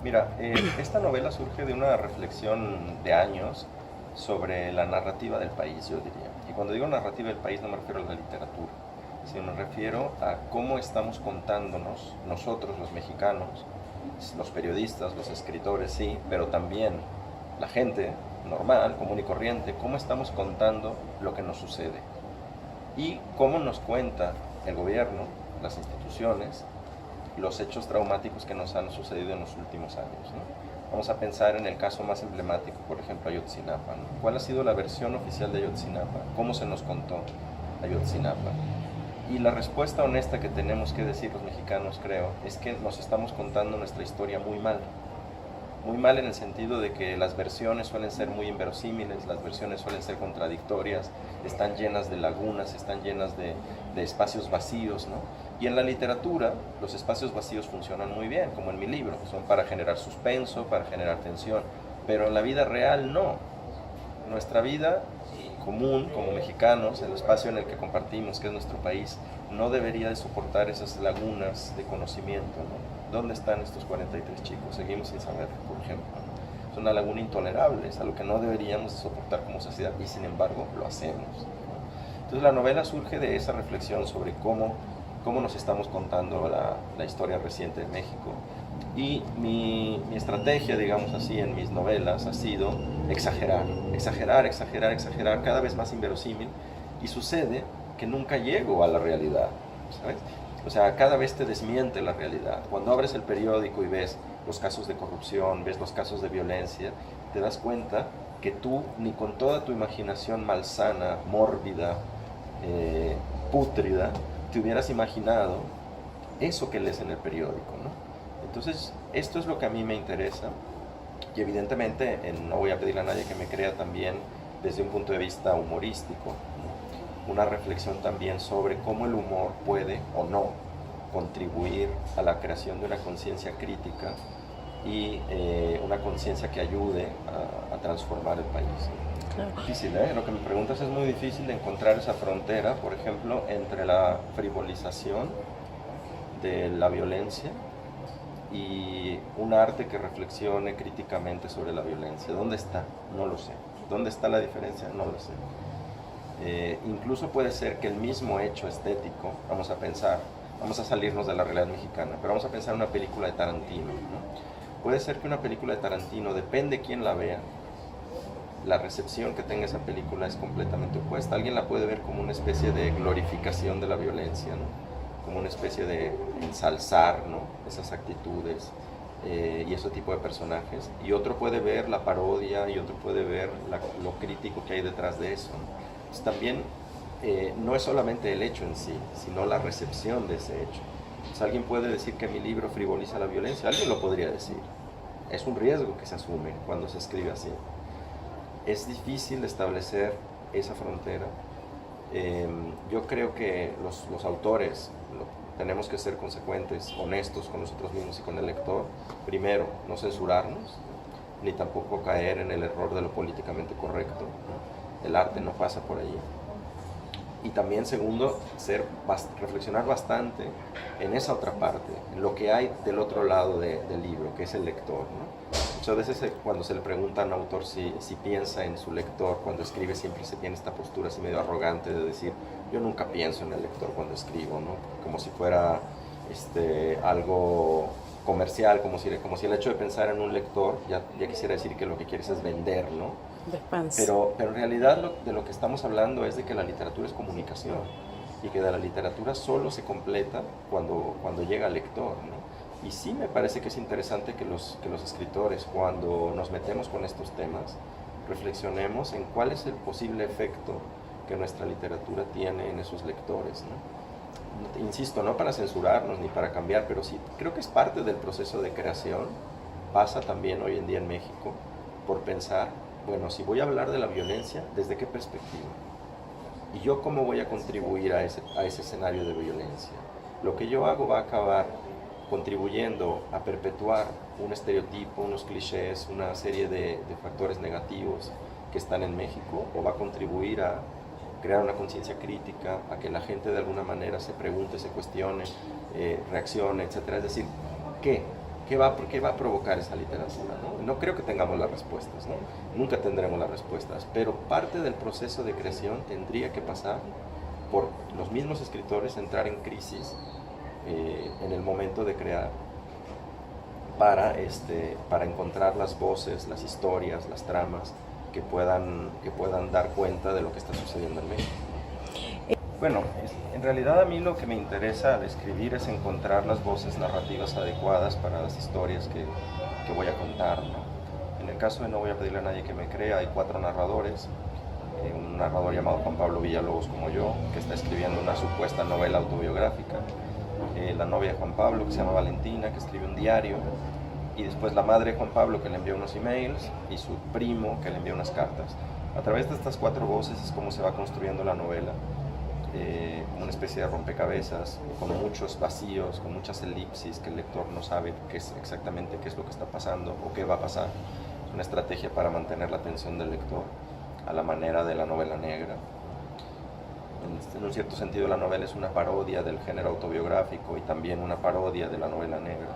Mira, esta novela surge de una reflexión de años sobre la narrativa del país, yo diría. Y cuando digo narrativa del país no me refiero a la literatura, sino me refiero a cómo estamos contándonos nosotros los mexicanos, los periodistas, los escritores, sí, pero también la gente normal, común y corriente, cómo estamos contando lo que nos sucede y cómo nos cuenta el gobierno, las instituciones, los hechos traumáticos que nos han sucedido en los últimos años, ¿no? Vamos a pensar en el caso más emblemático, por ejemplo, Ayotzinapa, ¿no? ¿Cuál ha sido la versión oficial de Ayotzinapa? ¿Cómo se nos contó Ayotzinapa? Y la respuesta honesta que tenemos que decir los mexicanos, creo, es que nos estamos contando nuestra historia muy mal. Muy mal en el sentido de que las versiones suelen ser muy inverosímiles, las versiones suelen ser contradictorias, están llenas de lagunas, están llenas de espacios vacíos, ¿no? Y en la literatura los espacios vacíos funcionan muy bien, como en mi libro, son para generar suspenso, para generar tensión, pero en la vida real no. Nuestra vida común como mexicanos, el espacio en el que compartimos, que es nuestro país, no debería de soportar esas lagunas de conocimiento, ¿no? ¿Dónde están estos 43 chicos? Seguimos sin saber, por ejemplo, ¿no? Es una laguna intolerable, es algo que no deberíamos de soportar como sociedad y sin embargo lo hacemos, ¿no? Entonces la novela surge de esa reflexión sobre cómo nos estamos contando la historia reciente de México. Y mi estrategia, digamos así, en mis novelas ha sido exagerar, exagerar, exagerar, exagerar, cada vez más inverosímil. Y sucede que nunca llego a la realidad, ¿sabes? O sea, cada vez te desmiente la realidad. Cuando abres el periódico y ves los casos de corrupción, ves los casos de violencia, te das cuenta que tú, ni con toda tu imaginación malsana, mórbida, pútrida, te hubieras imaginado eso que lees en el periódico, ¿no? Entonces, esto es lo que a mí me interesa y evidentemente no voy a pedirle a nadie que me crea también desde un punto de vista humorístico, ¿no? Una reflexión también sobre cómo el humor puede o no contribuir a la creación de una conciencia crítica y una conciencia que ayude a transformar el país. Claro. Difícil, ¿eh? Lo que me preguntas es muy difícil de encontrar esa frontera, por ejemplo, entre la frivolización de la violencia y un arte que reflexione críticamente sobre la violencia. ¿Dónde está? No lo sé. ¿Dónde está la diferencia? No lo sé. Incluso puede ser que el mismo hecho estético, vamos a pensar, vamos a salirnos de la realidad mexicana, pero vamos a pensar en una película de Tarantino, ¿no? Puede ser que una película de Tarantino, depende quién la vea, la recepción que tenga esa película es completamente opuesta. Alguien la puede ver como una especie de glorificación de la violencia, ¿no? Como una especie de ensalzar, ¿no? Esas actitudes y ese tipo de personajes. Y otro puede ver la parodia y otro puede ver lo crítico que hay detrás de eso, ¿no? Entonces, también no es solamente el hecho en sí, sino la recepción de ese hecho. Entonces, alguien puede decir que mi libro frivoliza la violencia, alguien lo podría decir. Es un riesgo que se asume cuando se escribe así. Es difícil establecer esa frontera. Yo creo que los autores tenemos que ser consecuentes, honestos con nosotros mismos y con el lector. Primero, no censurarnos, ni tampoco caer en el error de lo políticamente correcto, ¿no? El arte no pasa por allí. Y también, segundo, reflexionar bastante en esa otra parte, en lo que hay del otro lado del libro, que es el lector, ¿no? Muchas veces cuando se le pregunta a un autor si piensa en su lector cuando escribe, siempre se tiene esta postura así medio arrogante de decir, yo nunca pienso en el lector cuando escribo, ¿no? Como si fuera algo comercial, como si el hecho de pensar en un lector ya quisiera decir que lo que quieres es vender, ¿no? Pero en realidad de lo que estamos hablando es de que la literatura es comunicación y que de la literatura solo se completa cuando llega al lector, ¿no? Y sí me parece que es interesante que los escritores, cuando nos metemos con estos temas, reflexionemos en cuál es el posible efecto que nuestra literatura tiene en esos lectores, ¿no? Insisto, no para censurarnos ni para cambiar, pero sí creo que es parte del proceso de creación. Pasa también hoy en día en México por pensar, bueno, si voy a hablar de la violencia, ¿desde qué perspectiva? ¿Y yo cómo voy a contribuir a ese escenario de violencia? Lo que yo hago va a acabar contribuyendo a perpetuar un estereotipo, unos clichés, una serie de factores negativos que están en México, o va a contribuir a crear una conciencia crítica, a que la gente de alguna manera se pregunte, se cuestione, reaccione, etc. Es decir, ¿qué? qué va a provocar esa literatura? ¿No? No creo que tengamos las respuestas, ¿no? Nunca tendremos las respuestas, pero parte del proceso de creación tendría que pasar por los mismos escritores entrar en crisis en el momento de crear para encontrar las voces, las historias, las tramas que puedan dar cuenta de lo que está sucediendo en México. Bueno, en realidad a mí lo que me interesa al escribir es encontrar las voces narrativas adecuadas para las historias que voy a contar, ¿no? En el caso de No voy a pedirle a nadie que me crea, hay 4 narradores, un narrador llamado Juan Pablo Villalobos como yo, que está escribiendo una supuesta novela autobiográfica, la novia de Juan Pablo, que se llama Valentina, que escribe un diario, y después la madre de Juan Pablo, que le envió unos emails, y su primo, que le envió unas cartas. A través de estas 4 voces es como se va construyendo la novela, como una especie de rompecabezas, con muchos vacíos, con muchas elipsis que el lector no sabe exactamente qué es lo que está pasando o qué va a pasar. Es una estrategia para mantener la atención del lector a la manera de la novela negra. En un cierto sentido, la novela es una parodia del género autobiográfico y también una parodia de la novela negra.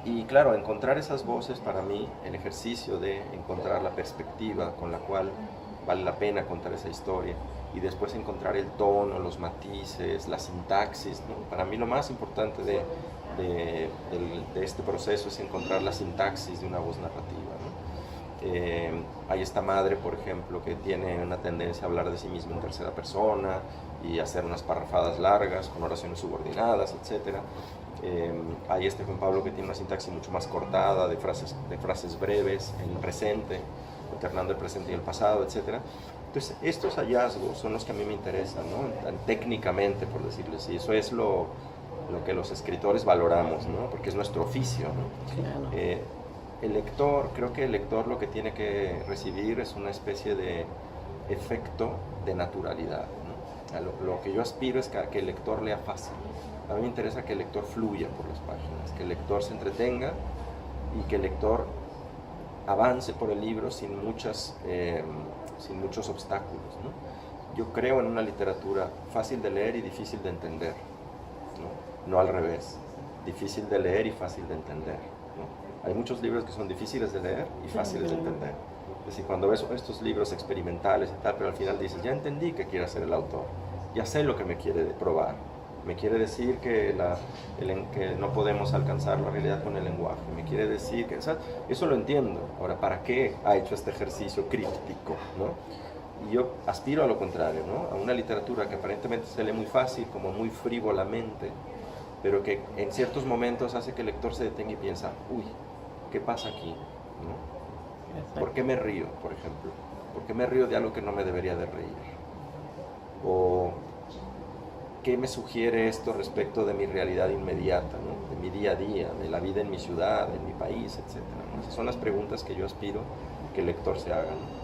Y claro, encontrar esas voces, para mí, el ejercicio de encontrar la perspectiva con la cual vale la pena contar esa historia, y después encontrar el tono, los matices, la sintaxis, ¿no? Para mí lo más importante de este proceso es encontrar la sintaxis de una voz narrativa, ¿no? Hay esta madre, por ejemplo, que tiene una tendencia a hablar de sí misma en tercera persona y hacer unas parrafadas largas con oraciones subordinadas, etc. Hay este Juan Pablo que tiene una sintaxis mucho más cortada, de frases breves en presente, alternando el presente y el pasado, etc. Entonces, estos hallazgos son los que a mí me interesan, ¿no? Técnicamente, por decirlo así. Eso es lo que los escritores valoramos, ¿no? Porque es nuestro oficio, ¿no? Claro. El lector, creo que el lector lo que tiene que recibir es una especie de efecto de naturalidad, ¿no? Lo que yo aspiro es que el lector lea fácil. A mí me interesa que el lector fluya por las páginas, que el lector se entretenga y que el lector avance por el libro sin muchos obstáculos, ¿no? Yo creo en una literatura fácil de leer y difícil de entender, ¿no? No al revés, difícil de leer y fácil de entender, ¿no? Hay muchos libros que son difíciles de leer y fáciles de entender. Es decir, cuando ves estos libros experimentales y tal, pero al final dices, ya entendí qué quiere hacer el autor, ya sé lo que me quiere probar. Me quiere decir que no podemos alcanzar la realidad con el lenguaje. Me quiere decir que... eso lo entiendo. Ahora, ¿para qué ha hecho este ejercicio críptico, ¿no? Y yo aspiro a lo contrario, ¿no? A una literatura que aparentemente se lee muy fácil, como muy frívolamente, pero que en ciertos momentos hace que el lector se detenga y piensa, uy, ¿qué pasa aquí? ¿No? ¿Por qué me río, por ejemplo? ¿Por qué me río de algo que no me debería de reír? O... ¿qué me sugiere esto respecto de mi realidad inmediata, ¿no? De mi día a día, de la vida en mi ciudad, en mi país, etc., ¿no? Esas son las preguntas que yo aspiro que el lector se haga, ¿no?